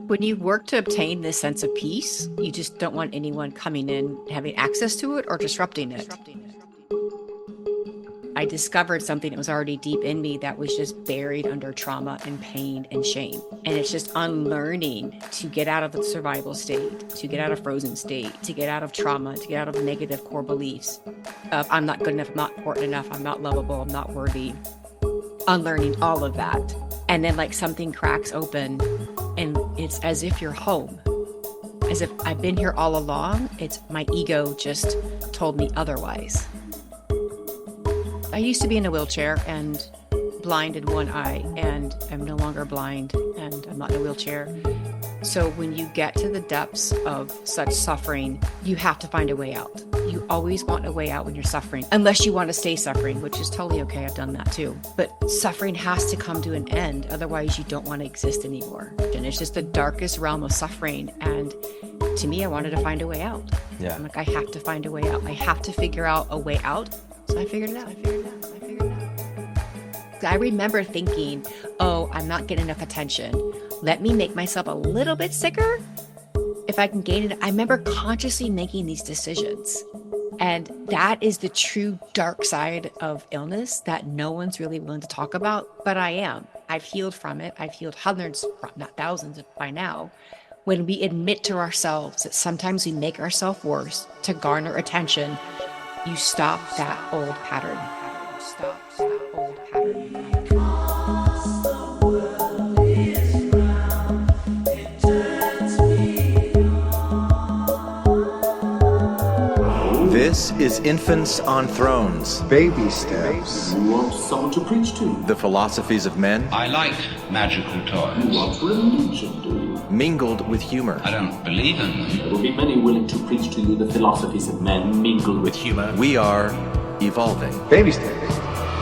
When you work to obtain this sense of peace, you just don't want anyone coming in, having access to it, or disrupting it. I discovered something that was already deep in me that was just buried under trauma and pain and shame. And it's just unlearning to get out of the survival state, to get out of frozen state, to get out of trauma, to get out of negative core beliefs of I'm not good enough, I'm not important enough, I'm not lovable, I'm not worthy. Unlearning all of that. And then like something cracks open and it's as if you're home. As if I've been here all along. It's my ego just told me otherwise. I used to be in a wheelchair and blind in one eye, and I'm no longer blind and I'm not in a wheelchair. So when you get to the depths of such suffering, you have to find a way out. You always want a way out when you're suffering, unless you want to stay suffering, which is totally okay. I've done that too. But suffering has to come to an end. Otherwise, you don't want to exist anymore. And it's just the darkest realm of suffering. And to me, I wanted to find a way out. Yeah. I'm like, I have to find a way out. I have to figure out a way out. So I figured it out. I remember thinking, oh, I'm not getting enough attention. Let me make myself a little bit sicker if I can gain it. I remember consciously making these decisions. And that is the true dark side of illness that no one's really willing to talk about, but I am. I've healed from it. I've healed hundreds, not thousands by now. When we admit to ourselves that sometimes we make ourselves worse to garner attention, you stop that old pattern. Stop that old pattern. This is Infants on Thrones. Baby steps. You want someone to preach to? The philosophies of men. I like magical toys. You want religion, do you? Mingled with humor. I don't believe in them. There will be many willing to preach to you the philosophies of men mingled with humor. We are evolving. Baby steps.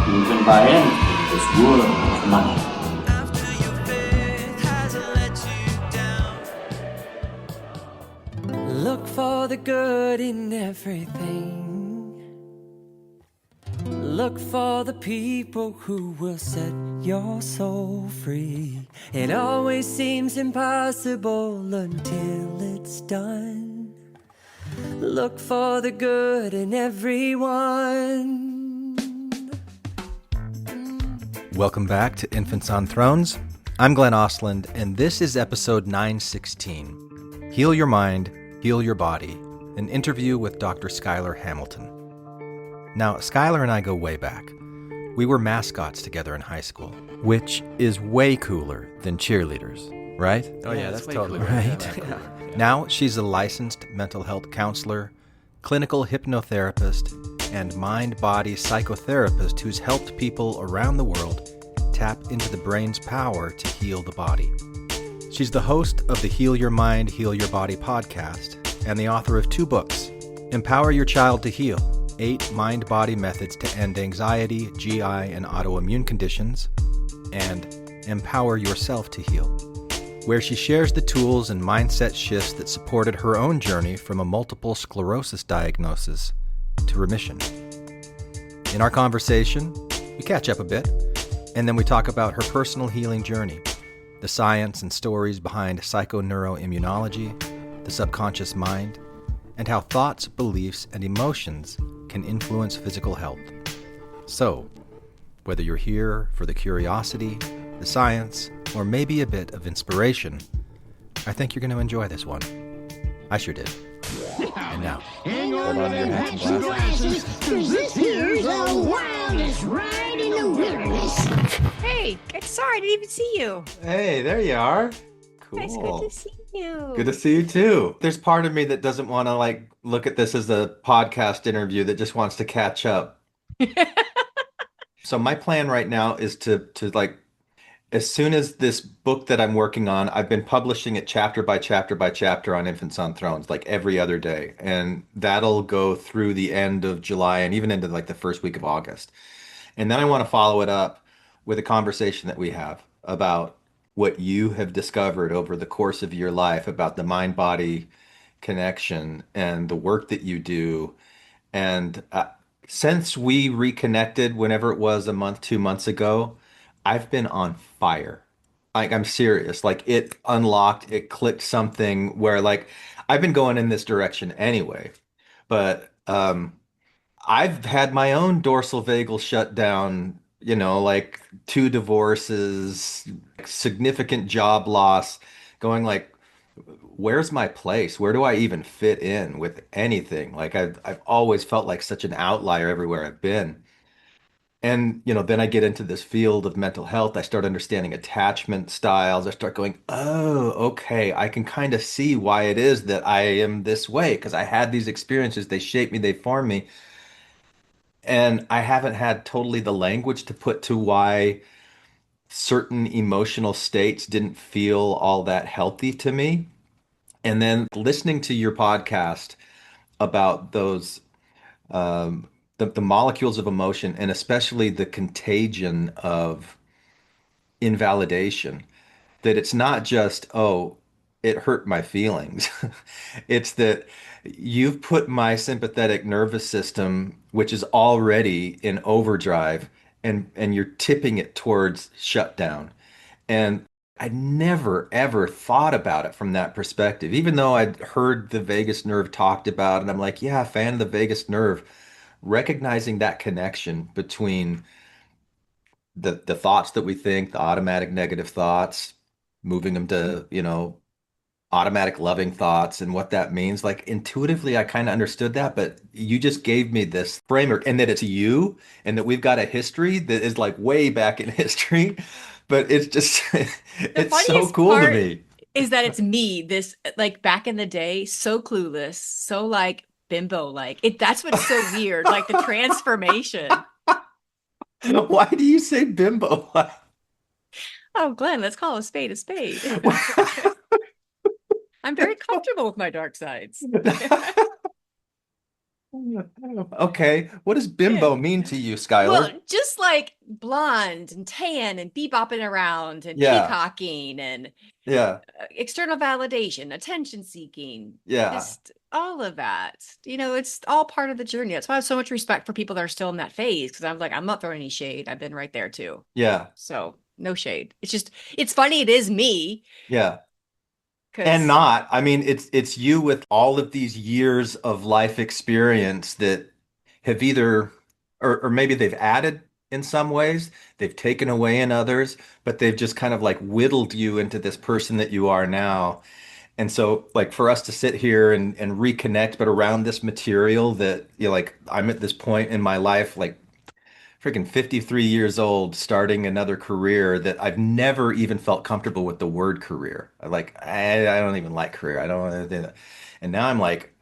You can buy anything in this world of money. Look for the good in everything. Look for the people who will set your soul free. It always seems impossible until it's done. Look for the good in everyone. Welcome back to Infants on Thrones. I'm Glenn Osland, and this is episode 916. Heal Your Mind, Heal Your Body, an interview with Dr. Skyler Hamilton. Now, Skyler and I go way back. We were mascots together in high school, which is way cooler than cheerleaders, right? Oh yeah, that's totally cooler. Right. Yeah. Now she's a licensed mental health counselor, clinical hypnotherapist, and mind-body psychotherapist who's helped people around the world tap into the brain's power to heal the body. She's the host of the Heal Your Mind, Heal Your Body podcast and the author of 2 books, Empower Your Child to Heal, 8 mind-body methods to end anxiety, GI, and autoimmune conditions, and Empower Yourself to Heal, where she shares the tools and mindset shifts that supported her own journey from a multiple sclerosis diagnosis to remission. In our conversation, we catch up a bit, and then we talk about her personal healing journey, the science and stories behind psychoneuroimmunology, the subconscious mind, and how thoughts, beliefs, and emotions can influence physical health. So, whether you're here for the curiosity, the science, or maybe a bit of inspiration, I think you're going to enjoy this one. I sure did. And now, hold on to your hats and glasses. Cause this here's the wildest ride in the wilderness. Hey, sorry, I didn't even see you. Hey, there you are. Cool. It's good to see you. Good to see you too. There's part of me that doesn't want to look at this as a podcast interview, that just wants to catch up. So my plan right now is to as soon as this book that I'm working on, I've been publishing it chapter by chapter by chapter on Infants on Thrones, like every other day. And that'll go through the end of July and even into the first week of August. And then I want to follow it up with a conversation that we have about what you have discovered over the course of your life about the mind-body connection and the work that you do. And since we reconnected, whenever it was, a month, 2 months ago, I've been on fire. Like I'm serious. Like it unlocked, it clicked something where like I've been going in this direction anyway, but I've had my own dorsal vagal shutdown, like two divorces, significant job loss, going like, where's my place? Where do I even fit in with anything? Like I've always felt like such an outlier everywhere I've been. And, then I get into this field of mental health. I start understanding attachment styles. I start going, oh, okay, I can kind of see why it is that I am this way because I had these experiences. They shaped me, they formed me. And I haven't had totally the language to put to why certain emotional states didn't feel all that healthy to me. And then listening to your podcast about those, the molecules of emotion, and especially the contagion of invalidation, that it's not just, oh, it hurt my feelings. It's that you've put my sympathetic nervous system, which is already in overdrive, and you're tipping it towards shutdown. And I never ever thought about it from that perspective, even though I'd heard the vagus nerve talked about, and I'm like, yeah, fan of the vagus nerve, recognizing that connection between the thoughts that we think, the automatic negative thoughts, moving them to, automatic loving thoughts and what that means. Like intuitively, I kind of understood that, but you just gave me this framework and that it's you and that we've got a history that is like way back in history. But it's just, The it's so funniest cool to part me. is that it's me, this like back in the day, so clueless, so like bimbo like. That's what's so weird, like the transformation. Why do you say bimbo? Oh, Glenn, let's call a spade a spade. I'm very comfortable with my dark sides. Okay, what does Yeah. bimbo mean to you, Well, Skylar? just like blonde and tan and bebopping around and Yeah, peacocking and yeah, external validation, attention seeking, yeah, just all of that. It's all part of the journey. That's why I have so much respect for people that are still in that phase because I'm like, I'm not throwing any shade. I've been right there too. yeah, So no shade. It's just, it's funny. It is me yeah. And because not, I mean, it's you with all of these years of life experience that have either, or maybe they've added in some ways, they've taken away in others, but they've just kind of like whittled you into this person that you are now. And so, like, for us to sit here and reconnect, but around this material that, like, I'm at this point in my life, like, freaking 53 years old, starting another career that I've never even felt comfortable with the word career. I don't even like career. I don't want to do that. And now I'm like,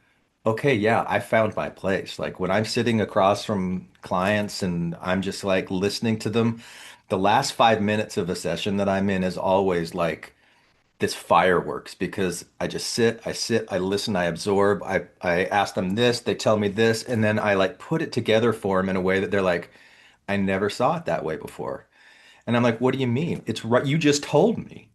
okay, yeah, I found my place. Like when I'm sitting across from clients and I'm just like listening to them, the last 5 minutes of a session that I'm in is always like this fireworks because I sit, I listen, I absorb, I ask them this, they tell me this, and then I like put it together for them in a way that they're like, I never saw it that way before. And I'm like, what do you mean? It's right. You just told me.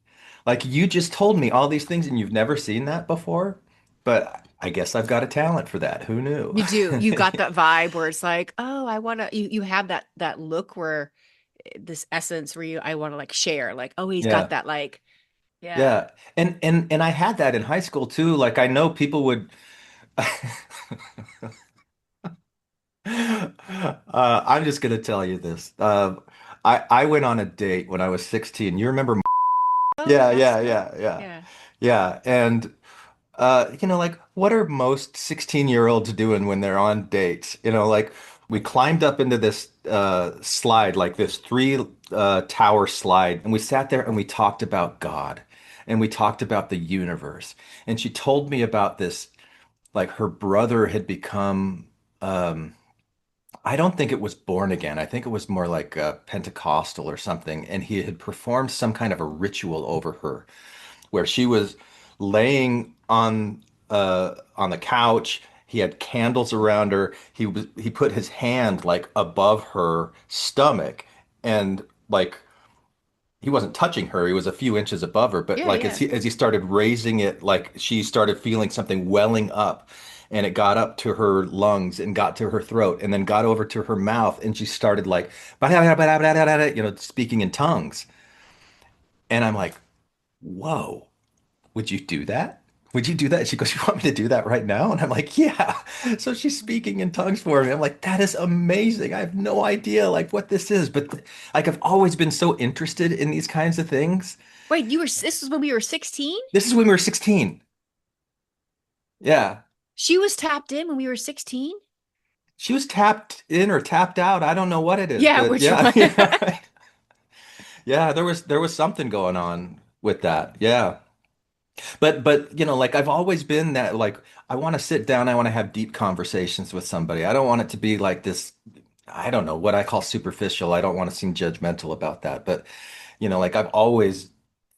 Like, you just told me all these things and you've never seen that before. But I guess I've got a talent for that. Who knew? you do, you got that vibe where it's like, oh, I want to, you have that look where this essence where I want to like share, like, oh, he's got Yeah. that, like, yeah. Yeah. And I had that in high school too. Like I know people would I'm just gonna tell you this. I went on a date when I was 16. You remember? Oh, Yeah, yes. yeah, yeah, yeah. Yeah. Yeah. And like what are most 16-year-olds doing when they're on dates? Like we climbed up into this slide, like this three tower slide, and we sat there and we talked about God and we talked about the universe. And she told me about this, like her brother had become I don't think it was born again. I think it was more like Pentecostal or something. And he had performed some kind of a ritual over her where she was laying on the couch. He had candles around her. He put his hand like above her stomach and like he wasn't touching her. He was a few inches above her, but Yeah, like yeah. as he started raising it, like she started feeling something welling up, and it got up to her lungs and got to her throat, and then got over to her mouth, and she started like, speaking in tongues. And I'm like, whoa, would you do that? Would you do that? She goes, you want me to do that right now? And I'm like, yeah. So she's speaking in tongues for me. I'm like, that is amazing. I have no idea like what this is, but like I've always been so interested in these kinds of things. Wait, this was when we were 16? This is when we were 16. Yeah. She was tapped in when we were 16? She was tapped in or tapped out. I don't know what it is, Yeah, but which yeah, one? yeah, right. Yeah, there was something going on with that. Yeah. But like I've always been that like I want to sit down, I want to have deep conversations with somebody. I don't want it to be like this, I don't know, what I call superficial. I don't want to seem judgmental about that, but like I've always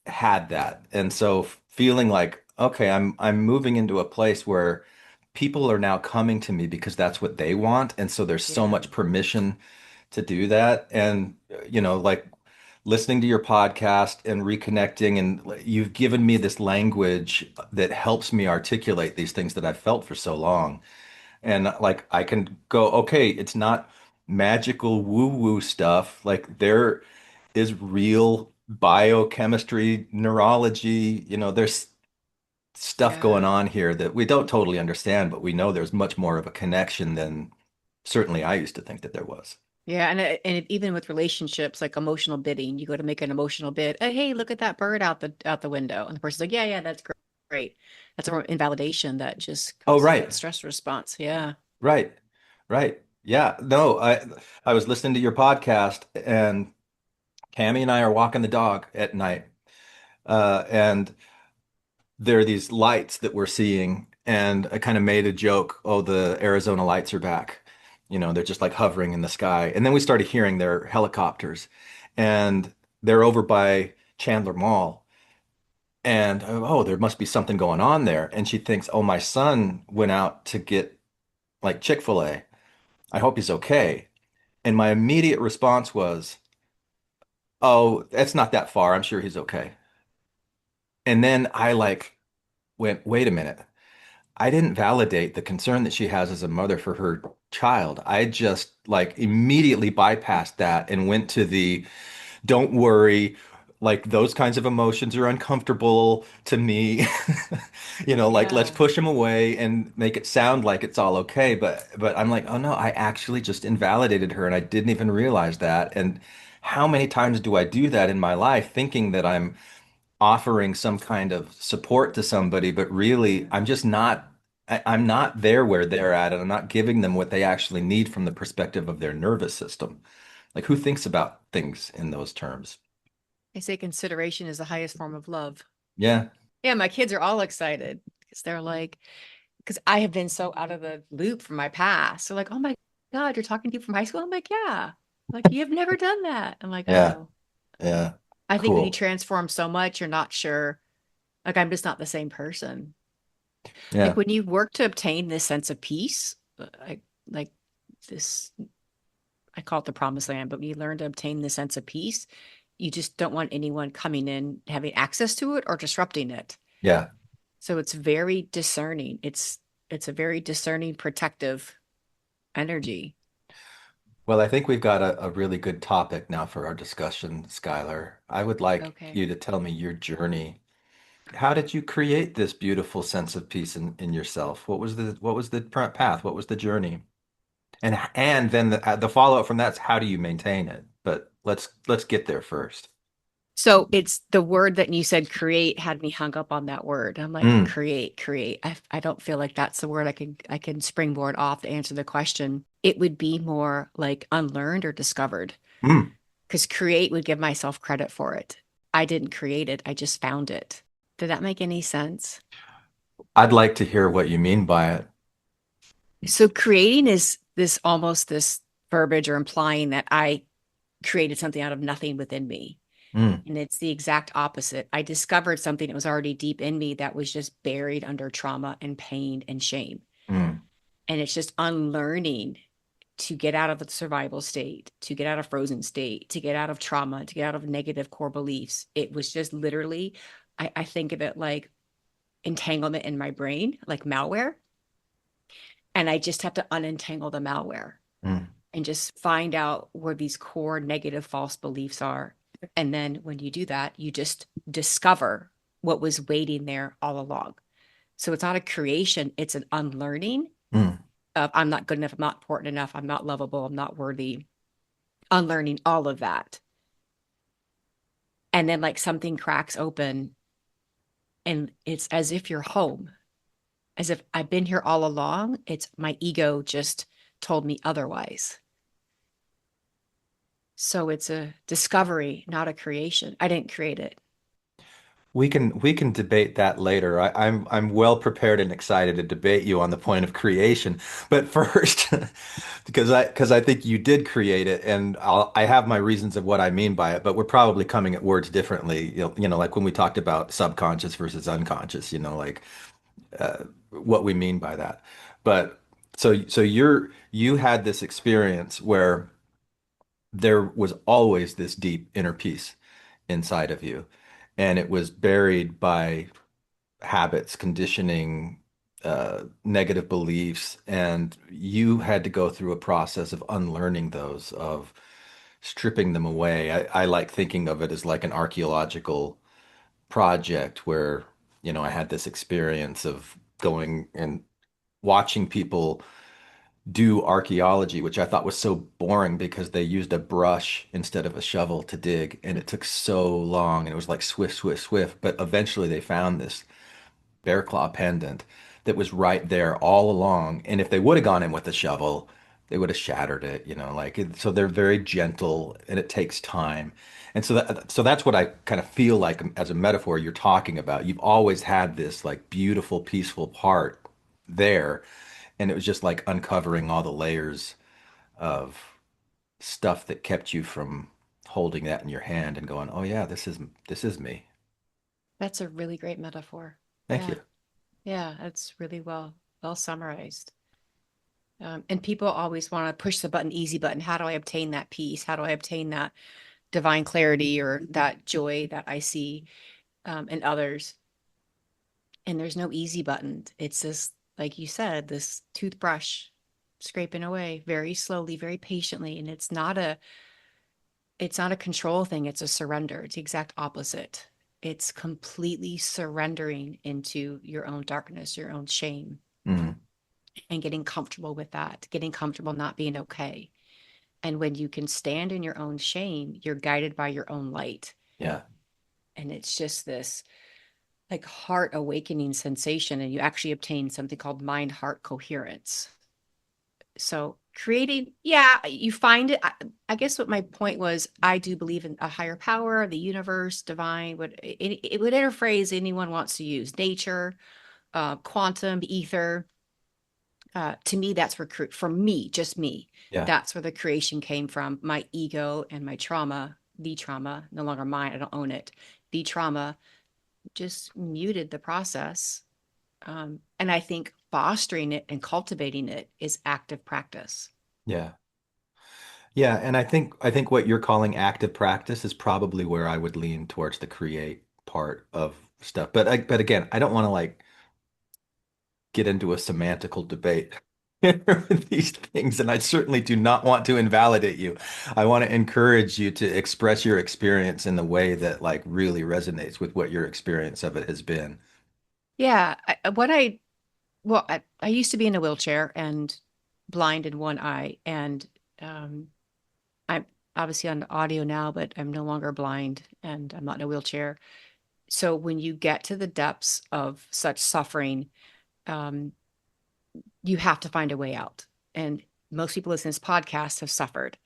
had that. And so feeling like, okay, I'm moving into a place where people are now coming to me because that's what they want. And so there's so Yeah. much permission to do that. And like listening to your podcast and reconnecting, and you've given me this language that helps me articulate these things that I've felt for so long. And like I can go, okay, it's not magical woo-woo stuff. Like there is real biochemistry, neurology, there's stuff going Yeah. on here that we don't totally understand, but we know there's much more of a connection than certainly I used to think that there was. Yeah, even with relationships, like emotional bidding, you go to make an emotional bid. Hey, look at that bird out the window, and the person's like, yeah, that's great. That's a invalidation that just Oh, causes that right. stress response. Yeah. Right. Right. Yeah. No, I was listening to your podcast and Cammy and I are walking the dog at night. And there are these lights that we're seeing, and I kind of made a joke, oh, the Arizona lights are back. They're just like hovering in the sky. And then we started hearing their helicopters, and they're over by Chandler Mall. And oh, there must be something going on there. And she thinks, oh, my son went out to get like Chick-fil-A. I hope he's okay. And my immediate response was, oh, it's not that far. I'm sure he's okay. And then I like went, wait a minute. I didn't validate the concern that she has as a mother for her child. I just like immediately bypassed that and went to the don't worry, like those kinds of emotions are uncomfortable to me. Like let's Yeah. push them away and make it sound like it's all okay. But I'm like, oh no, I actually just invalidated her and I didn't even realize that. And how many times do I do that in my life thinking that I'm offering some kind of support to somebody, but really I'm just not, I'm not there where they're at, and I'm not giving them what they actually need from the perspective of their nervous system. Like who thinks about things in those terms? They say consideration is the highest form of love. Yeah. Yeah, my kids are all excited because they're like, because I have been so out of the loop from my past. They're like, oh my God, you're talking to people from high school? I'm like, yeah. Like, you've never done that. I'm like, Yeah. oh. Yeah. I think when you Cool. transform so much, you're not sure. Like, I'm just not the same person. Like Yeah. when you work to obtain this sense of peace, like this, I call it the promised land, but when you learn to obtain this sense of peace, you just don't want anyone coming in, having access to it or disrupting it. Yeah. So it's very discerning. It's a very discerning, protective energy. Well, I think we've got a really good topic now for our discussion, Skylar. I would like Okay. you to tell me your journey. How did you create this beautiful sense of peace in yourself? What was the path? What was the journey? And then the follow-up from that's how do you maintain it? But let's get there first. So it's the word that you said create had me hung up on that word. I'm like, Mm, create. I don't feel like that's the word I can springboard off to answer the question. It would be more like unlearned or discovered, mm. because create would give myself credit for it. I didn't create it, I just found it. Did that make any sense? I'd like to hear what you mean by it. So creating is this verbiage or implying that I created something out of nothing within me. Mm, And it's the exact opposite. I discovered something that was already deep in me that was just buried under trauma and pain and shame. mm, And it's just unlearning to get out of the survival state, to get out of frozen state, to get out of trauma, to get out of negative core beliefs. It was just literally, I think of it like entanglement in my brain, like malware. And I just have to unentangle the malware mm. and just find out where these core negative false beliefs are. And then when you do that, you just discover what was waiting there all along. So it's not a creation, it's an unlearning Mm. of I'm not good enough, I'm not important enough, I'm not lovable, I'm not worthy. Unlearning all of that. And then like something cracks open and it's as if you're home, as if I've been here all along. It's my ego just told me otherwise. So it's a discovery, not a creation. I didn't create it. We can debate that later. I'm well prepared and excited to debate you on the point of creation. But first, because I think you did create it, and I have my reasons of what I mean by it. But we're probably coming at words differently. Like when we talked about subconscious versus unconscious. Like what we mean by that. But so you had this experience where there was always this deep inner peace inside of you, and it was buried by habits, conditioning, negative beliefs, and you had to go through a process of unlearning those, of stripping them away. I like thinking of it as like an archaeological project where, I had this experience of going and watching people do archaeology, which I thought was so boring because they used a brush instead of a shovel to dig, and it took so long, and it was like swift, swift, swift. But eventually they found this bear claw pendant that was right there all along. And if they would have gone in with a shovel, they would have shattered it, so they're very gentle and it takes time. And so that's what I kind of feel like as a metaphor you're talking about. You've always had this like beautiful, peaceful part there. And it was just like uncovering all the layers of stuff that kept you from holding that in your hand and going, "Oh yeah, this is me." That's a really great metaphor. Thank Yeah. you. Yeah. That's really well summarized. And people always want to push the button, easy button. How do I obtain that peace? How do I obtain that divine clarity or that joy that I see in others? And there's no easy button. It's this, like you said, this toothbrush scraping away very slowly, very patiently. And it's not a control thing, it's a surrender. It's the exact opposite. It's completely surrendering into your own darkness, your own shame, Mhm. and getting comfortable with that, getting comfortable not being okay. And when you can stand in your own shame, you're guided by your own light. Yeah. And it's just this like heart awakening sensation. And you actually obtain something called mind heart coherence. So creating, yeah, you find it. I guess what my point was, I do believe in a higher power, the universe, divine, whatever phrase anyone wants to use, nature, quantum, ether. To me, that's where for me, just me, Yeah. that's where the creation came from. My ego and my trauma, the trauma, no longer mine. I don't own it. The trauma just muted the process. And I think fostering it and cultivating it is active practice. Yeah. Yeah, and I think what you're calling active practice is probably where I would lean towards the create part of stuff. But again, I don't want to like get into a semantical debate with these things, and I certainly do not want to invalidate you. I want to encourage you to express your experience in the way that like really resonates with what your experience of it has been. Yeah. I used to be in a wheelchair and blind in one eye. And um, I'm obviously on audio now, but I'm no longer blind and I'm not in a wheelchair. So when you get to the depths of such suffering, um, you have to find a way out. And most people listening to this podcast have suffered.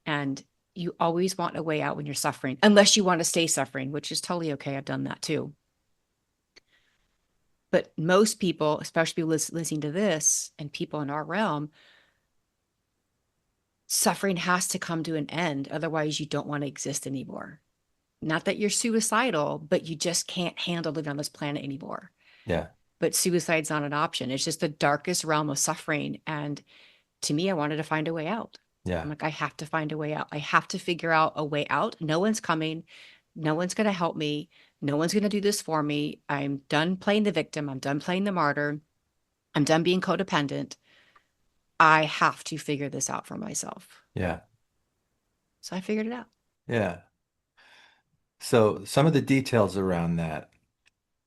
And you always want a way out when you're suffering, unless you want to stay suffering, which is totally okay. I've done that too. But most people, especially people listening to this and people in our realm, suffering has to come to an end. Otherwise, you don't want to exist anymore. Not that you're suicidal, but you just can't handle living on this planet anymore. Yeah. But suicide's not an option. It's just the darkest realm of suffering. And to me, I wanted to find a way out. Yeah. I'm like, I have to find a way out. I have to figure out a way out. No one's coming. No one's going to help me. No one's going to do this for me. I'm done playing the victim. I'm done playing the martyr. I'm done being codependent. I have to figure this out for myself. Yeah. So I figured it out. Yeah. So some of the details around that,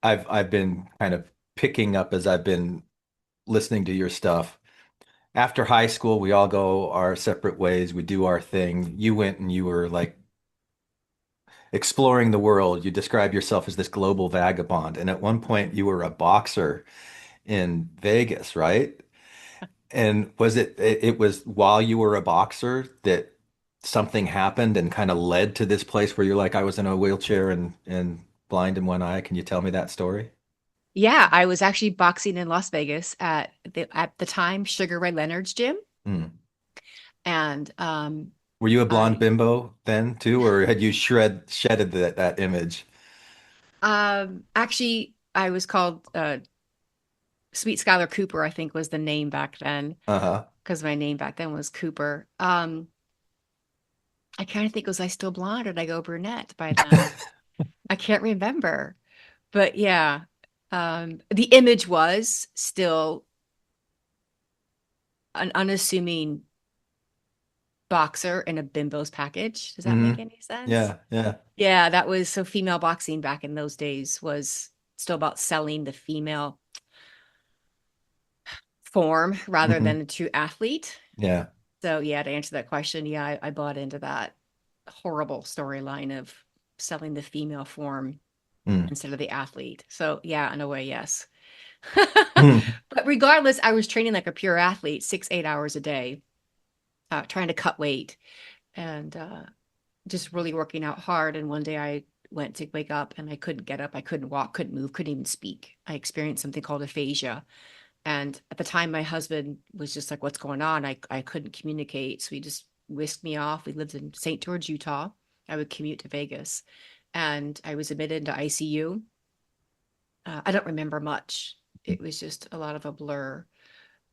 I've been kind of picking up as I've been listening to your stuff. After high school, we all go our separate ways. We do our thing. You went and you were like exploring the world. You describe yourself as this global vagabond. And at one point, you were a boxer in Vegas, right? And it was while you were a boxer that something happened and kind of led to this place where you're like, I was in a wheelchair and blind in one eye. Can you tell me that story? Yeah, I was actually boxing in Las Vegas at the time Sugar Ray Leonard's gym, Hmm. and Were you a blonde I bimbo then too, or had you shedded that image? actually I was called Sweet Skyler Cooper, I think was the name back then, Uh-huh. because my name back then was Cooper. I kind of think was I still blonde or did I go brunette by then? I can't remember. But yeah, the image was still an unassuming boxer in a bimbo's package. Does that Hmm. make any sense? Yeah, yeah. Yeah, that was so female boxing back in those days was still about selling the female form rather Hmm. than a true athlete. Yeah. So yeah, to answer that question, yeah, I bought into that horrible storyline of selling the female form Mm. instead of the athlete. So yeah, in a way, yes. Mm. But regardless, I was training like a pure athlete, 6, 8 hours a day, trying to cut weight and just really working out hard. And one day I went to wake up and I couldn't get up. I couldn't walk, couldn't move, couldn't even speak. I experienced something called aphasia. And at the time, my husband was just like, what's going on? I couldn't communicate. So he just whisked me off. We lived in St. George, Utah. I would commute to Vegas and I was admitted into ICU. I don't remember much. It was just a lot of a blur.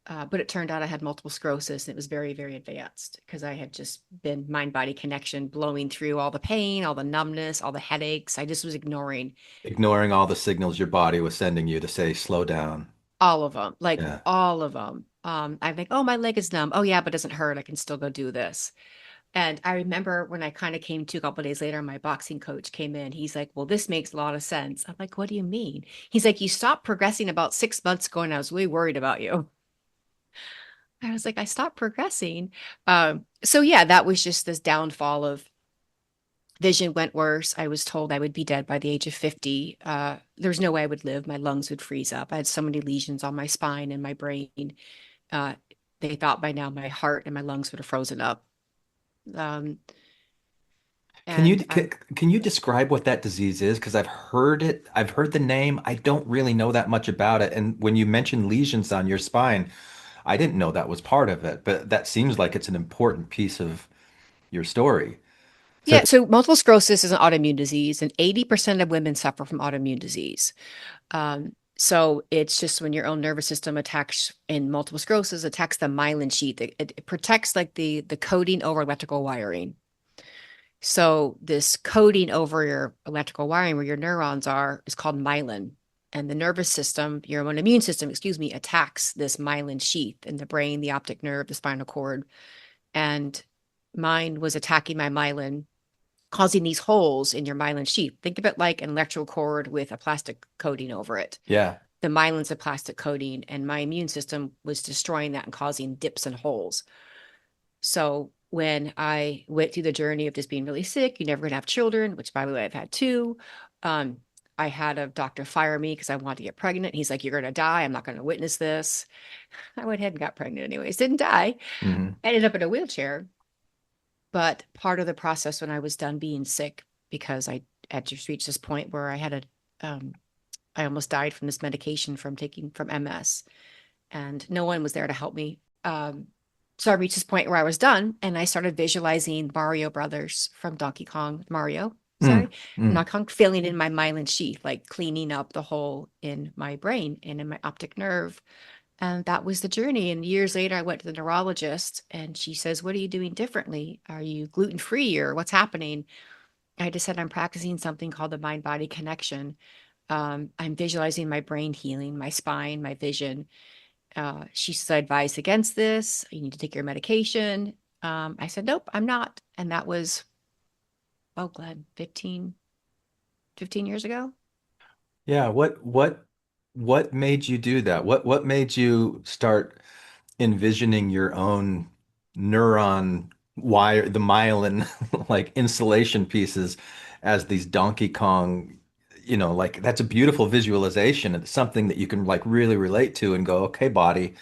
But it turned out I had multiple sclerosis and it was very, very advanced because I had just been mind body connection, blowing through all the pain, all the numbness, all the headaches. I just was ignoring Ignoring all the signals your body was sending you to say, slow down. all of them, like Yeah. all of them. I think, oh, my leg is numb. Oh, yeah, but it doesn't hurt. I can still go do this. And I remember when I kind of came to a couple of days later, my boxing coach came in. He's like, well, this makes a lot of sense. I'm like, what do you mean? He's like, you stopped progressing about 6 months ago and I was really worried about you. I was like, I stopped progressing. So yeah, that was just this downfall of vision went worse. I was told I would be dead by the age of 50. There's no way I would live. My lungs would freeze up. I had so many lesions on my spine and my brain. Uh, they thought by now my heart and my lungs would have frozen up. Um, Can you and I, can you describe what that disease is? Because I've heard it, I've heard the name. I don't really know that much about it. And when you mentioned lesions on your spine, I didn't know that was part of it, but that seems like it's an important piece of your story. So, yeah, so multiple sclerosis is an autoimmune disease, and 80% of women suffer from autoimmune disease. So it's just when your own nervous system attacks in multiple sclerosis, attacks the myelin sheath. It protects like the coating over electrical wiring. So this coating over your electrical wiring where your neurons are is called myelin. And the nervous system, your own immune system, excuse me, attacks this myelin sheath in the brain, the optic nerve, the spinal cord. And mine was attacking my myelin, causing these holes in your myelin sheath. Think of it like an electrical cord with a plastic coating over it. yeah. The myelin's a plastic coating, and my immune system was destroying that and causing dips and holes. So when I went through the journey of just being really sick, you're never going to have children, which by the way, I've had two. Um, I had a doctor fire me because I wanted to get pregnant. He's like, you're going to die. I'm not going to witness this. I went ahead and got pregnant anyways, didn't die. Hmm. Ended up in a wheelchair. But part of the process when I was done being sick, because I had just reached this point where I almost died from this medication from taking from MS, and no one was there to help me. So I reached this point where I was done, and I started visualizing Mario Brothers from Donkey Kong, Mario, Mm. sorry, Mm. Donkey Kong, filling in my myelin sheath, like cleaning up the hole in my brain and in my optic nerve. And that was the journey. And years later, I went to the neurologist and she says, what are you doing differently? Are you gluten free or what's happening? I just said, I'm practicing something called the mind body connection. I'm visualizing my brain healing, my spine, my vision. She said, advise against this. You need to take your medication. I said, nope, I'm not. And that was, oh, Glenn, 15. 15 years ago. Yeah, what made you do that? What made you start envisioning your own neuron wire, the myelin like insulation pieces as these Donkey Kong, like that's a beautiful visualization. It's something that you can like really relate to and go, okay, body,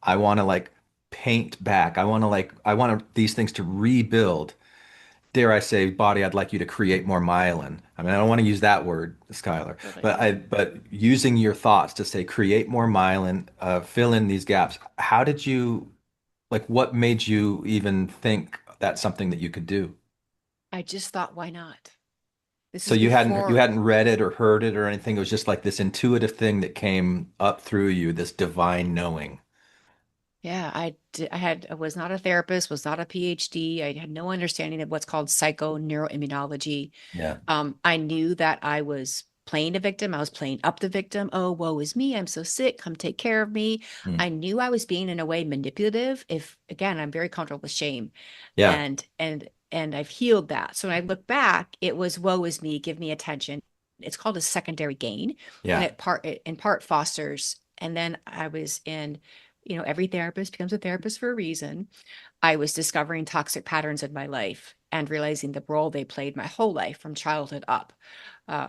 I want to like paint back. I want these things to rebuild. Dare I say, body, I'd like you to create more myelin. I mean, I don't want to use that word, Skylar, Really? but using your thoughts to say create more myelin, fill in these gaps. How did you like what made you even think that's something that you could do? I just thought, why not? This So is you before. hadn't read it or heard it or anything. It was just like this intuitive thing that came up through you, this divine knowing. Yeah, I was not a therapist, was not a PhD. I had no understanding of what's called psychoneuroimmunology. Yeah. I knew that I was playing a victim. I was playing up the victim. Oh, woe is me. I'm so sick. Come take care of me. Mm. I knew I was being in a way manipulative. If again, I'm very comfortable with shame, Yeah. and I've healed that. So when I look back, it was woe is me. Give me attention. It's called a secondary gain, and Yeah. it in part fosters. And then I was in, every therapist becomes a therapist for a reason. I was discovering toxic patterns in my life and realizing the role they played my whole life from childhood up,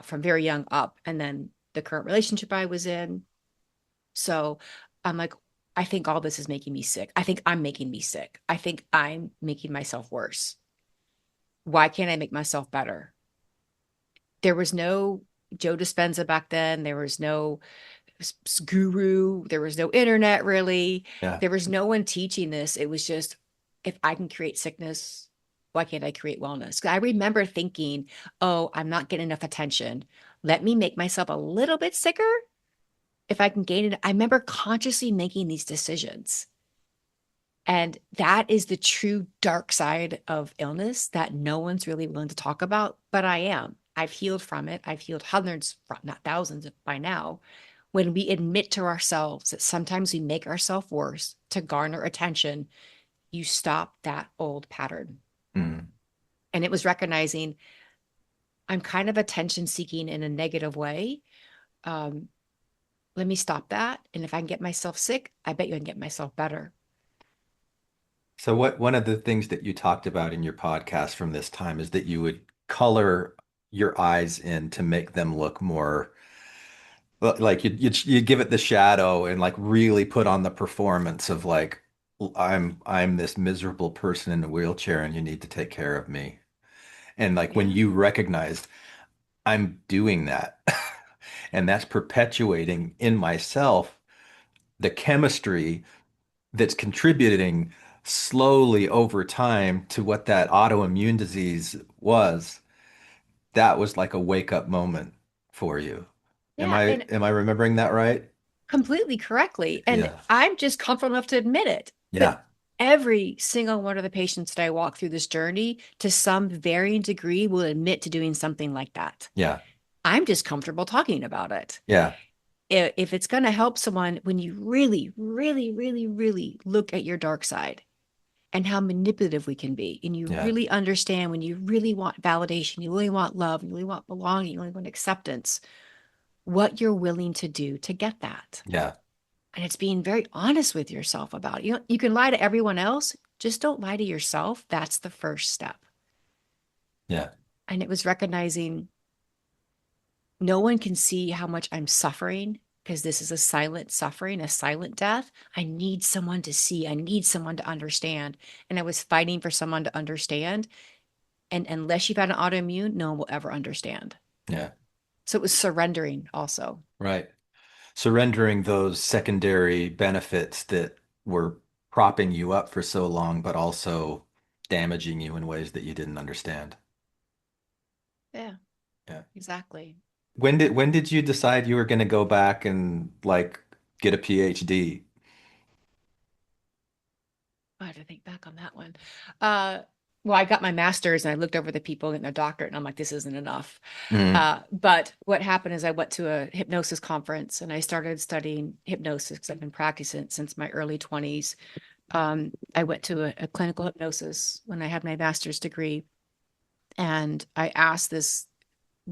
from very young up, and then the current relationship I was in. So I'm like, I think all this is making me sick. I think I'm making me sick. I think I'm making myself worse. Why can't I make myself better? There was no Joe Dispenza back then. There was no guru. There was no internet really. Yeah. There was no one teaching this. It was just, if I can create sickness, why can't I create wellness? I remember thinking, oh, I'm not getting enough attention. Let me make myself a little bit sicker if I can gain it. I remember consciously making these decisions. And that is the true dark side of illness that no one's really willing to talk about, but I am. I've healed from it. I've healed hundreds, not thousands by now. When we admit to ourselves that sometimes we make ourselves worse to garner attention, you stop that old pattern. Mm. And it was recognizing I'm kind of attention seeking in a negative way. Um, Let me stop that. And if I can get myself sick, I bet you I can get myself better. So one of the things that you talked about in your podcast from this time is that you would color your eyes in to make them look more like you give it the shadow and like really put on the performance of like I'm this miserable person in a wheelchair and you need to take care of me. And like when Yeah. you recognized I'm doing that and that's perpetuating in myself the chemistry that's contributing slowly over time to what that autoimmune disease was, that was like a wake up moment for you. Am Yeah. And I remembering that right? completely correctly. And Yeah. I'm just comfortable enough to admit it. But Yeah. every single one of the patients that I walk through this journey, to some varying degree, will admit to doing something like that. Yeah. I'm just comfortable talking about it. Yeah. If it's going to help someone, when you really, really, really, really look at your dark side and how manipulative we can be, and you Yeah. really understand when you really want validation, you really want love, you really want belonging, you really want acceptance, what you're willing to do to get that. Yeah. And it's being very honest with yourself about it. You can lie to everyone else, just don't lie to yourself. That's the first step. Yeah. And it was recognizing no one can see how much I'm suffering because this is a silent suffering, a silent death. I need someone to see. I need someone to understand. And I was fighting for someone to understand. And unless you've had an autoimmune, no one will ever understand. Yeah. So it was surrendering also. Right. Surrendering those secondary benefits that were propping you up for so long, but also damaging you in ways that you didn't understand. Yeah, Yeah. exactly. When did you decide you were going to go back and like get a PhD? I have to think back on that one. Uh, well, I got my master's and I looked over the people getting their doctorate, and I'm like, this isn't enough. Mm. But what happened is I went to a hypnosis conference and I started studying hypnosis because I've been practicing it since my early 20s. I went to a clinical hypnosis when I had my master's degree, and I asked this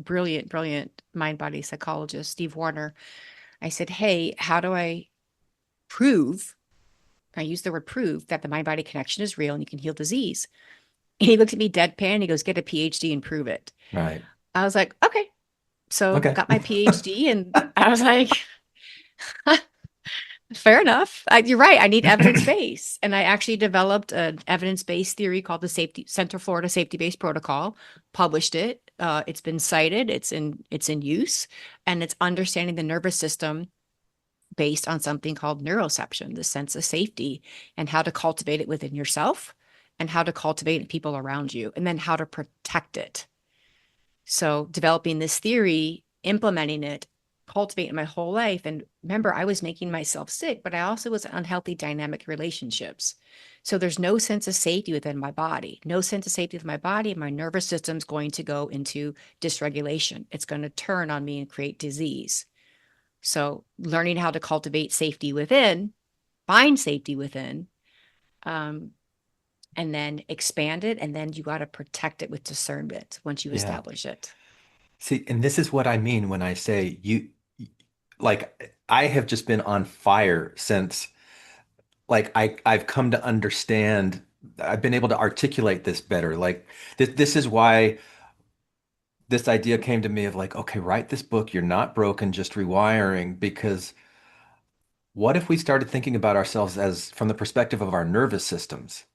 brilliant mind body psychologist, Steve Warner. I said, hey, how do I prove? I use the word prove that the mind body connection is real and you can heal disease. And he looked at me deadpan. He goes, get a PhD and prove it. Right. I was like, okay. So Okay. got my PhD and I was like, fair enough. You're right. I need evidence base. And I actually developed an evidence based theory called the Safety Central Florida Safety Based Protocol, published it. It's been cited, it's in use, and it's understanding the nervous system based on something called neuroception, the sense of safety, and how to cultivate it within yourself and how to cultivate it in people around you, and then how to protect it. So developing this theory, implementing it, cultivating my whole life. And remember, I was making myself sick, but I also was in unhealthy dynamic relationships. So there's no sense of safety within my body, no sense of safety with my body. My nervous system's going to go into dysregulation. It's going to turn on me and create disease. So learning how to cultivate safety within, find safety within, um, and then expand it. And then you got to protect it with discernment once you Yeah. establish it. See, and this is what I mean when I say like, I have just been on fire since, like, I've come to understand, I've been able to articulate this better. Like, this is why this idea came to me of like, okay, write this book. You're not broken, just rewiring. Because what if we started thinking about ourselves as from the perspective of our nervous systems?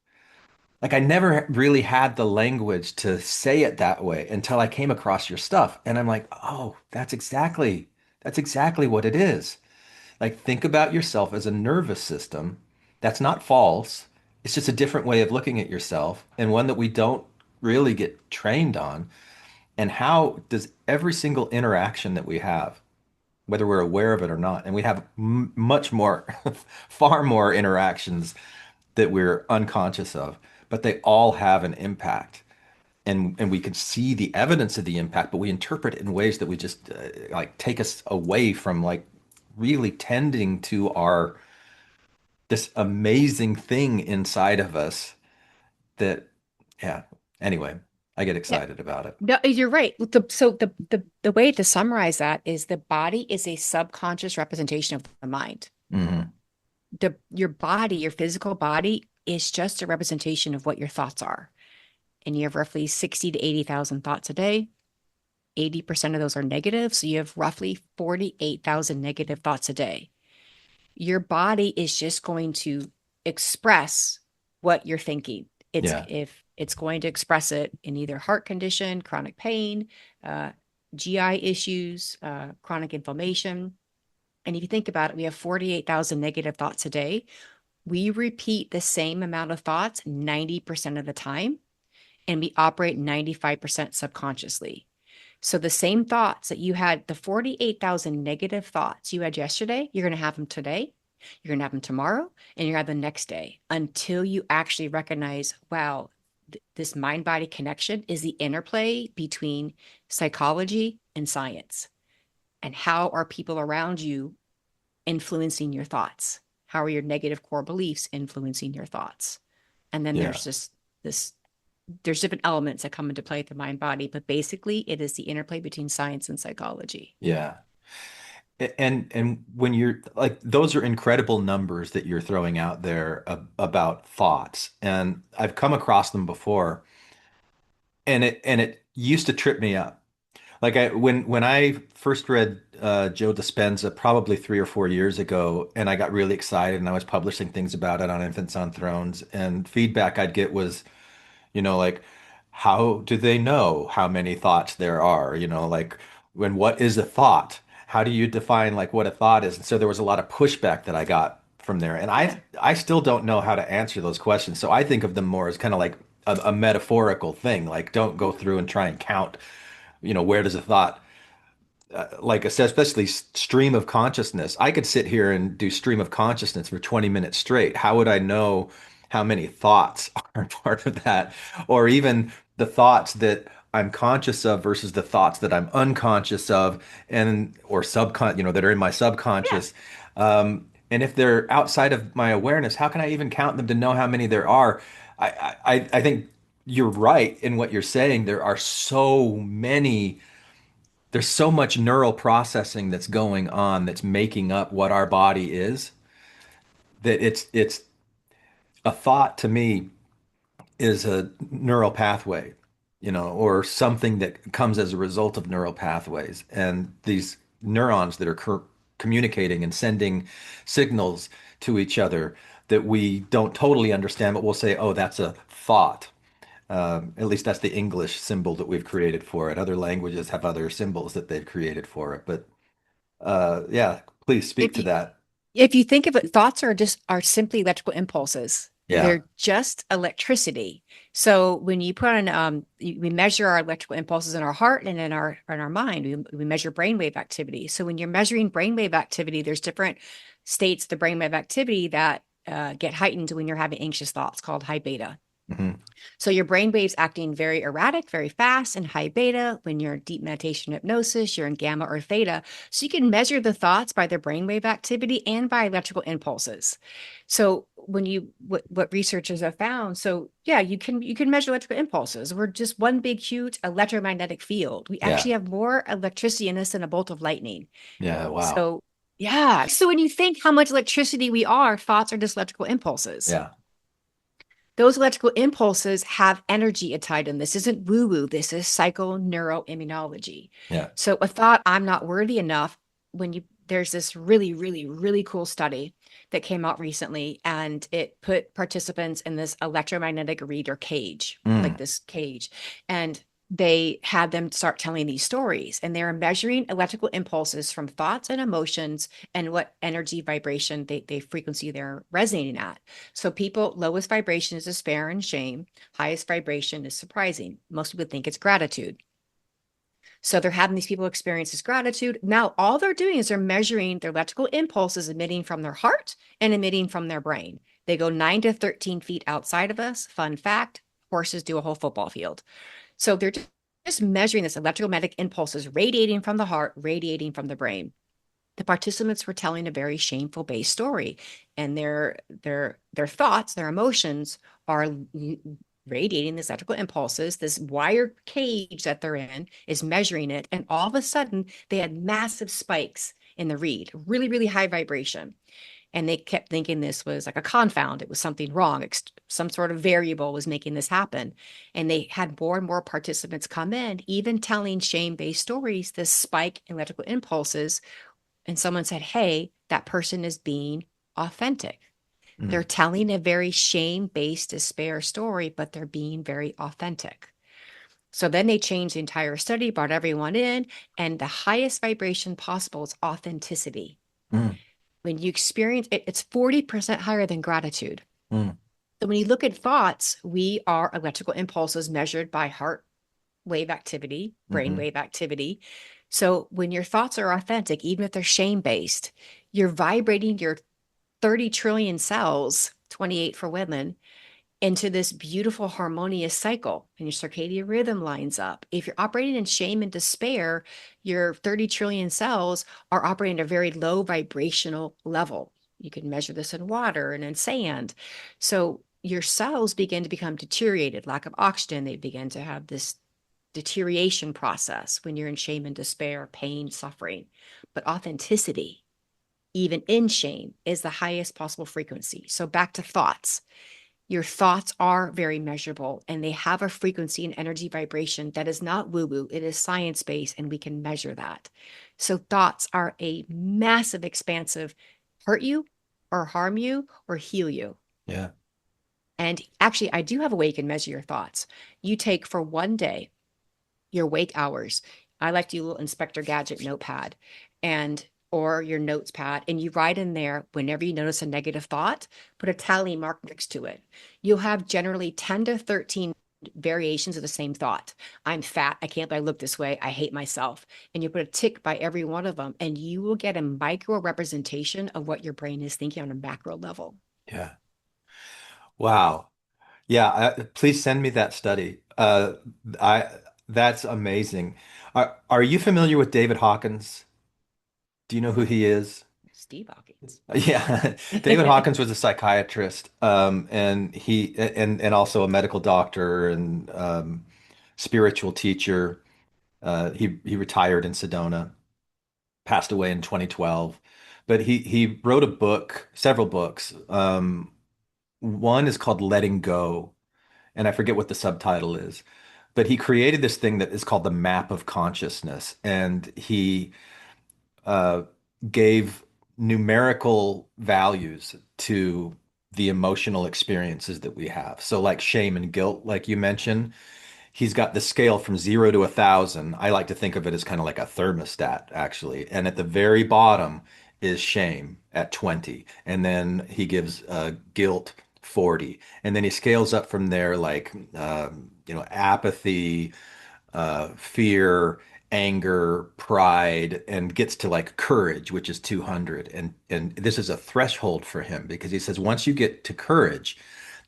Like, I never really had the language to say it that way until I came across your stuff. And I'm like, oh, that's exactly what it is. Like, think about yourself as a nervous system. That's not false. It's just a different way of looking at yourself, and one that we don't really get trained on. And how does every single interaction that we have, whether we're aware of it or not, and we have much more, far more interactions that we're unconscious of, but they all have an impact. And we can see the evidence of the impact, but we interpret it in ways that we just like take us away from like really tending to our this amazing thing inside of us that, yeah. Anyway, I get Yeah. excited about it. No, you're right. So the way to summarize that is the body is a subconscious representation of the mind. Hmm. Your body, your physical body is just a representation of what your thoughts are. And you have roughly 60 to 80,000 thoughts a day. 80% of those are negative. So you have roughly 48,000 negative thoughts a day. Your body is just going to express what you're thinking. Yeah. If it's going to express it in either heart condition, chronic pain, uh, GI issues, chronic inflammation. And if you think about it, we have 48,000 negative thoughts a day. We repeat the same amount of thoughts 90% of the time, and we operate 95% subconsciously. So the same thoughts that you had, the 48,000 negative thoughts you had yesterday, you're going to have them today, you're going to have them tomorrow, and you're going to have them next day until you actually recognize, wow, this mind body connection is the interplay between psychology and science. And how are people around you influencing your thoughts? How are your negative core beliefs influencing your thoughts? And then Yeah. there's this there's different elements that come into play with the mind body, but basically it is the interplay between science and psychology. Yeah. And when you're like, those are incredible numbers that you're throwing out there about thoughts. And I've come across them before, and it used to trip me up. Like, when I first read Joe Dispenza probably 3 or 4 years ago, and I got really excited, and I was publishing things about it on Infants on Thrones, and feedback I'd get was, like, how do they know how many thoughts there are? Like, what is a thought? How do you define like what a thought is? And so there was a lot of pushback that I got from there, and Yeah. I still don't know how to answer those questions. So I think of them more as kind of like a metaphorical thing. Like, don't go through and try and count, where does a thought, like, especially stream of consciousness. I could sit here and do stream of consciousness for 20 minutes straight. How would I know how many thoughts are part of that? Or even the thoughts that I'm conscious of versus the thoughts that I'm unconscious of, and or that are in my Yeah. subconscious. And if they're outside of my awareness, how can I even count them to know how many there are? I think you're right in what you're saying. There are so many there's so much neural processing that's going on that's making up what our body is that it's a thought to me is a neural pathway, or something that comes as a result of neural pathways. And these neurons that are communicating and sending signals to each other that we don't totally understand, but we'll say, oh, that's a thought. At least that's the English symbol that we've created for it. Other languages have other symbols that they've created for it. But yeah, please speak If to you that. if you think of it, thoughts are simply electrical impulses. Yeah. They're just electricity. So when you put on, we measure our electrical impulses in our heart and in our mind. We measure brainwave activity. So when you're measuring brainwave activity, there's different states of the brainwave activity that get heightened when you're having anxious thoughts, called high beta. Hmm. So your brain waves acting very erratic, very fast in high beta. When you're in deep meditation hypnosis, you're in gamma or theta. So you can measure the thoughts by their brainwave activity and by electrical impulses. So when what researchers have found, so yeah, you can measure electrical impulses. We're just one big huge electromagnetic field. We Yeah. actually have more electricity in us than a bolt of lightning. Yeah. Wow. So yeah. So when you think how much electricity we are, thoughts are just electrical impulses. Yeah. Those electrical impulses have energy tied in. This isn't woo woo. This is psychoneuroimmunology. Yeah. So a thought, I'm not worthy enough, there's this really, really, really cool study that came out recently, and it put participants in this electromagnetic reader cage, like Mm. this cage. And they had them start telling these stories, and they were measuring electrical impulses from thoughts and emotions and what energy vibration they frequency they're resonating at. So people, lowest vibration is despair and shame. Highest vibration is surprising. Most people think it's gratitude. So they're having these people experience this gratitude. Now, all they're doing is they're measuring their electrical impulses emitting from their heart and emitting from their brain. They go 9 to 13 feet outside of us. Fun fact, horses do a whole football field. So they're just measuring this electromagnetic impulses radiating from the heart, radiating from the brain. The participants were telling a very shameful based story, and their thoughts, their emotions are radiating these electrical impulses. This wire cage that they're in is measuring it, and all of a sudden they had massive spikes in the read, really, really high vibration. And they kept thinking this was like a confound. It was something wrong. Some sort of variable was making this happen. And they had more and more participants come in, even telling shame-based stories, this spike in electrical impulses. And someone said, hey, that person is being authentic. Mm. They're telling a very shame-based despair story, but they're being very authentic. So then they changed the entire study, brought everyone in, and the highest vibration possible is authenticity. Mm. When you experience it, it's 40% higher than gratitude. Mm. So when you look at thoughts, we are electrical impulses measured by heart wave activity, brain Mhm. wave activity. So when your thoughts are authentic, even if they're shame-based, you're vibrating your 30 trillion cells, 28 for women, into this beautiful harmonious cycle, and your circadian rhythm lines up. If you're operating in shame and despair, your 30 trillion cells are operating at a very low vibrational level. You can measure this in water and in sand. So your cells begin to become deteriorated, lack of oxygen. They begin to have this deterioration process when you're in shame and despair, pain, suffering. But authenticity, even in shame, is the highest possible frequency. So back to thoughts. Your thoughts are very measurable, and they have a frequency and energy vibration that is not woo woo. It is science based, and we can measure that. So thoughts are a massive, expansive hurt you or harm you or heal you. Yeah. And actually, I do have a way you can measure your thoughts. You take for one day your wake hours. I like to use a little Inspector Gadget notepad and or your notes pad, and you write in there whenever you notice a negative thought, put a tally mark next to it. You'll have generally 10 to 13 variations of the same thought. I'm fat. I can't believe I look this way. I hate myself. And you put a tick by every one of them, and you will get a micro representation of what your brain is thinking on a macro level. Yeah. Wow. Yeah. Please send me that study. I that's amazing. Are you familiar with David Hawkins? Do you know who he is? Steve Hawkins. Yeah, David Hawkins was a psychiatrist, and and also a medical doctor and spiritual teacher. He retired in Sedona, passed away in 2012. But he wrote a book, several books. One is called Letting Go, and I forget what the subtitle is. But he created this thing that is called the map of consciousness, and he uh, gave numerical values to the emotional experiences that we have. So, like shame and guilt, like you mentioned, he's got the scale from 0 to 1,000. I like to think of it as kind of like a thermostat, actually. And at the very bottom is shame at 20. And then he gives guilt 40. And then he scales up from there, like, apathy, fear, anger, pride, and gets to like courage, which is 200. And this is a threshold for him because he says once you get to courage,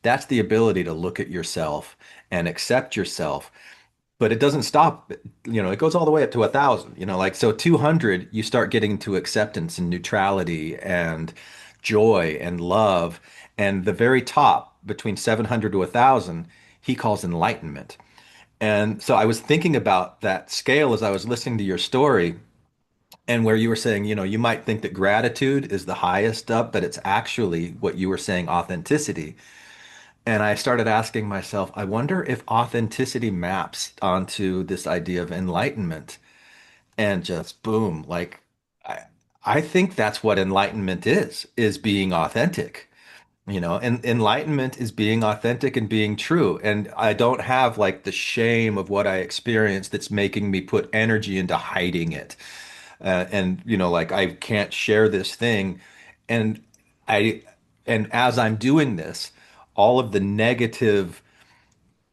that's the ability to look at yourself and accept yourself. But it doesn't stop, it goes all the way up to 1,000, like so 200, you start getting to acceptance and neutrality and joy and love. And the very top between 700 to 1,000, he calls enlightenment. And so I was thinking about that scale as I was listening to your story and where you were saying, you might think that gratitude is the highest up, but it's actually what you were saying, authenticity. And I started asking myself, I wonder if authenticity maps onto this idea of enlightenment and just boom, like I, I think that's what enlightenment is being authentic. And enlightenment is being authentic and being true. And I don't have like the shame of what I experienced that's making me put energy into hiding it. And, like I can't share this thing. And I, and as I'm doing this, all of the negative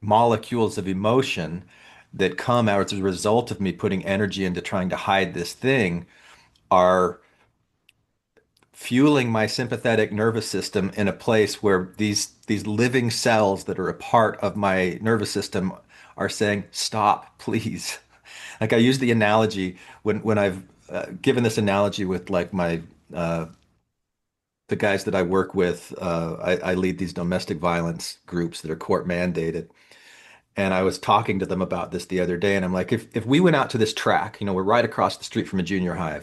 molecules of emotion that come out as a result of me putting energy into trying to hide this thing are fueling my sympathetic nervous system in a place where these living cells that are a part of my nervous system are saying, "Stop, please." Like I use the analogy when I've given this analogy with like my the guys that I work with. I lead these domestic violence groups that are court mandated. And I was talking to them about this the other day, and I'm like, if we went out to this track, we're right across the street from a junior high.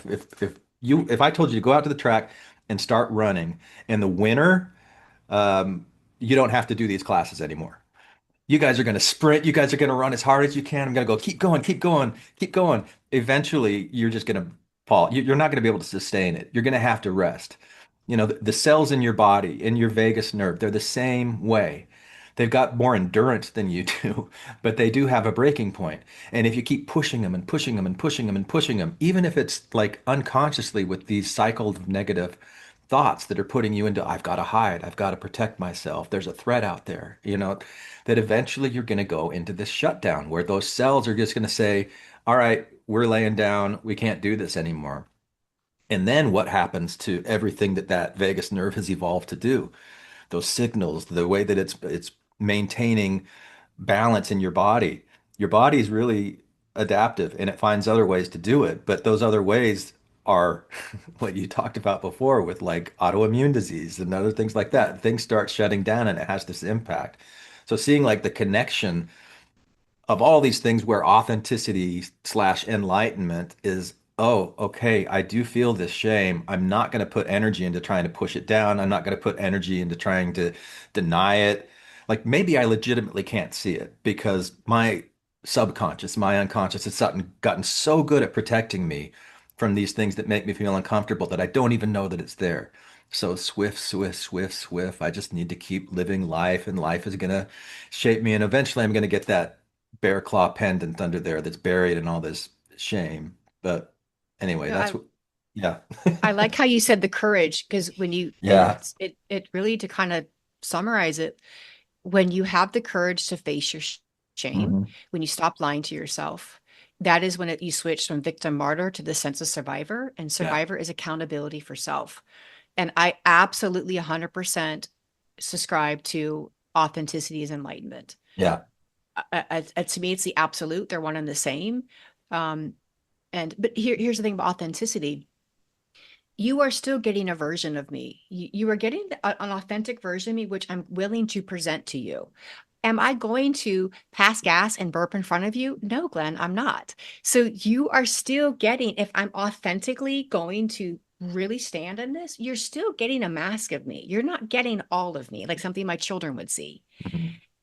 If I told you to go out to the track and start running, in the winter, you don't have to do these classes anymore. You guys are going to sprint. You guys are going to run as hard as you can. I'm going to go, keep going, keep going, keep going. Eventually, you're just going to fall. You're not going to be able to sustain it. You're going to have to rest. The cells in your body, in your vagus nerve, they're the same way. They've got more endurance than you do, but they do have a breaking point. And if you keep pushing them and pushing them and pushing them and pushing them, even if it's like unconsciously with these cycles of negative thoughts that are putting you into, I've got to hide, I've got to protect myself, there's a threat out there, that eventually you're going to go into this shutdown where those cells are just going to say, all right, we're laying down, we can't do this anymore. And then what happens to everything that vagus nerve has evolved to do? Those signals, the way that it's maintaining balance in your body. Your body is really adaptive and it finds other ways to do it, but those other ways are what you talked about before with like autoimmune disease and other things like that. Things start shutting down and it has this impact. So seeing like the connection of all these things where authenticity slash enlightenment is, oh, okay, I do feel this shame. I'm not going to put energy into trying to push it down. I'm not going to put energy into trying to deny it. Like maybe I legitimately can't see it because my subconscious, my unconscious has gotten so good at protecting me from these things that make me feel uncomfortable that I don't even know that it's there. So swift, swift, swift, swift. I just need to keep living life, and life is gonna shape me. And eventually I'm gonna get that bear claw pendant under there that's buried in all this shame. But anyway, No, that's what, yeah. I like how you said the courage, because when you Yeah. it really, to kind of summarize it, when you have the courage to face your shame, Mhm. when you stop lying to yourself, that is when you switch from victim martyr to the sense of survivor, and Yeah. survivor is accountability for self. And I absolutely 100% subscribe to authenticity as enlightenment. Yeah. To me, it's the absolute. They're one and the same. Um, but here's the thing about authenticity. You are still getting a version of me. You are getting an authentic version of me, which I'm willing to present to you. Am I going to pass gas and burp in front of you? No, Glenn, I'm not. So you are still getting, if I'm authentically going to really stand in this, you're still getting a mask of me. You're not getting all of me, like something my children would see.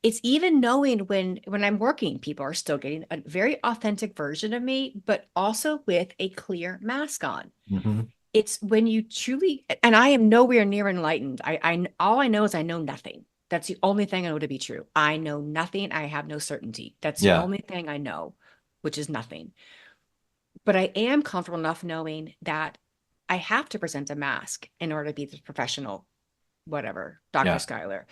It's even knowing when I'm working, people are still getting a very authentic version of me, but also with a clear mask on. Mm-hmm. It's when you truly, and I am nowhere near enlightened. I all I know is I know nothing. That's the only thing I know to be true. I know nothing. I have no certainty. That's the Yeah. only thing I know, which is nothing. But I am comfortable enough knowing that I have to present a mask in order to be the professional, whatever, Dr. Yeah. Skyler.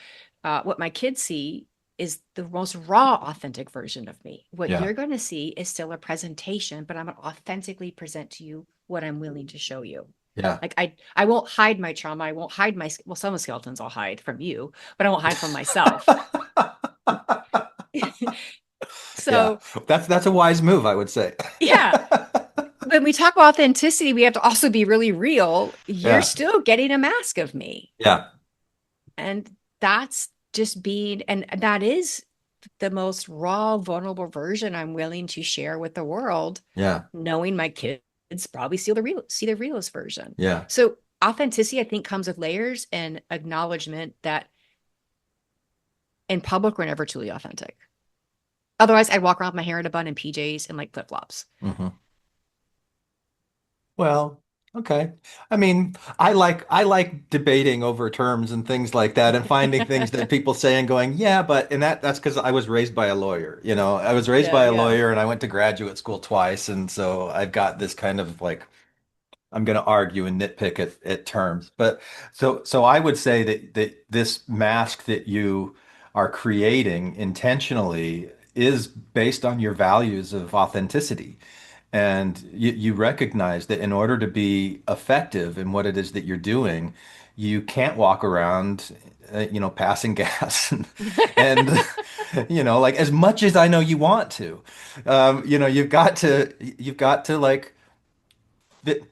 What my kids see is the most raw, authentic version of me. What Yeah. you're going to see is still a presentation, but I'm going to authentically present to you what I'm willing to show you. Yeah. Like I won't hide my trauma. I won't hide my, well, some of the skeletons I'll hide from you, but I won't hide from myself. So Yeah. That's a wise move, I would say. yeah, when we talk about authenticity, we have to also be really real. You're Yeah. still getting a mask of me. Yeah. And that's just being, and that is the most raw, vulnerable version I'm willing to share with the world, Yeah. knowing my kids probably see the realest version. Yeah. So authenticity, I think, comes with layers and acknowledgement that in public, we're never truly authentic. Otherwise, I'd walk around with my hair in a bun and PJs and like flip-flops. Mm-hmm. Well, okay. I mean, I like debating over terms and things like that and finding things that people say and going, yeah, but and that's because I was raised by a lawyer. You know, I was raised by a lawyer and I went to graduate school twice, and so I've got this kind of like I'm going to argue and nitpick at terms. But so I would say that this mask that you are creating intentionally is based on your values of authenticity. And you recognize that in order to be effective in what it is that you're doing, you can't walk around, passing gas and like as much as I know you want to, you've got to like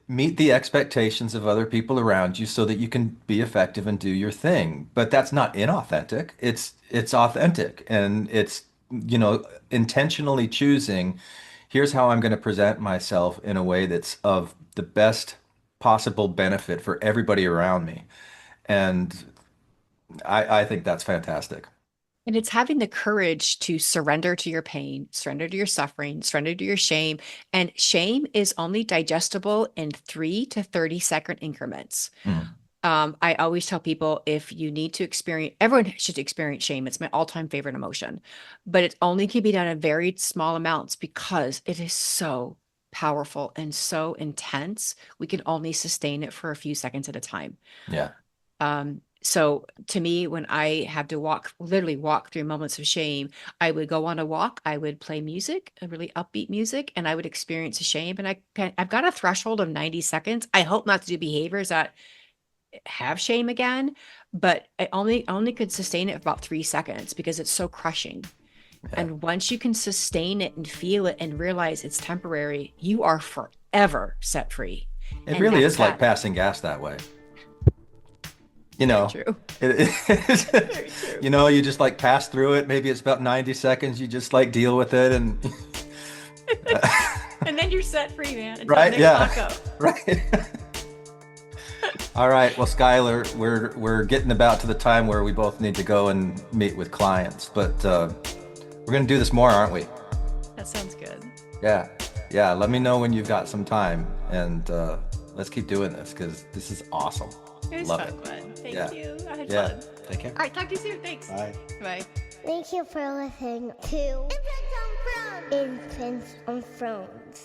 meet the expectations of other people around you so that you can be effective and do your thing. But that's not inauthentic. It's authentic, and it's, intentionally choosing, here's how I'm going to present myself in a way that's of the best possible benefit for everybody around me. And I think that's fantastic. And it's having the courage to surrender to your pain, surrender to your suffering, surrender to your shame. And shame is only digestible in 3 to 30-second increments. Mm. I always tell people, if you need to experience, everyone should experience shame. It's my all-time favorite emotion, but it only can be done in very small amounts because it is so powerful and so intense. We can only sustain it for a few seconds at a time. Yeah. So to me, when I have to literally walk through moments of shame, I would go on a walk, I would play music, a really upbeat music, and I would experience the shame. And I've got a threshold of 90 seconds. I hope not to do behaviors that have shame again, but I only could sustain it for about 3 seconds because it's so crushing. Yeah. And once you can sustain it and feel it and realize it's temporary, you are forever set free. It really is like passing gas that way. True. Very true. You just like pass through it. Maybe it's about 90 seconds. You just like deal with it and and then you're set free, man. Until right? next Yeah. taco. Right. All right. Well, Skyler, we're getting about to the time where we both need to go and meet with clients, but we're going to do this more, aren't we? That sounds good. Yeah. Yeah. Let me know when you've got some time, and let's keep doing this because this is awesome. It was Love fun, it. Glenn. Thank Yeah. you. I had Yeah. fun. Take care. All right. Talk to you soon. Thanks. Bye. Bye. Thank you for listening to Infants on Thrones.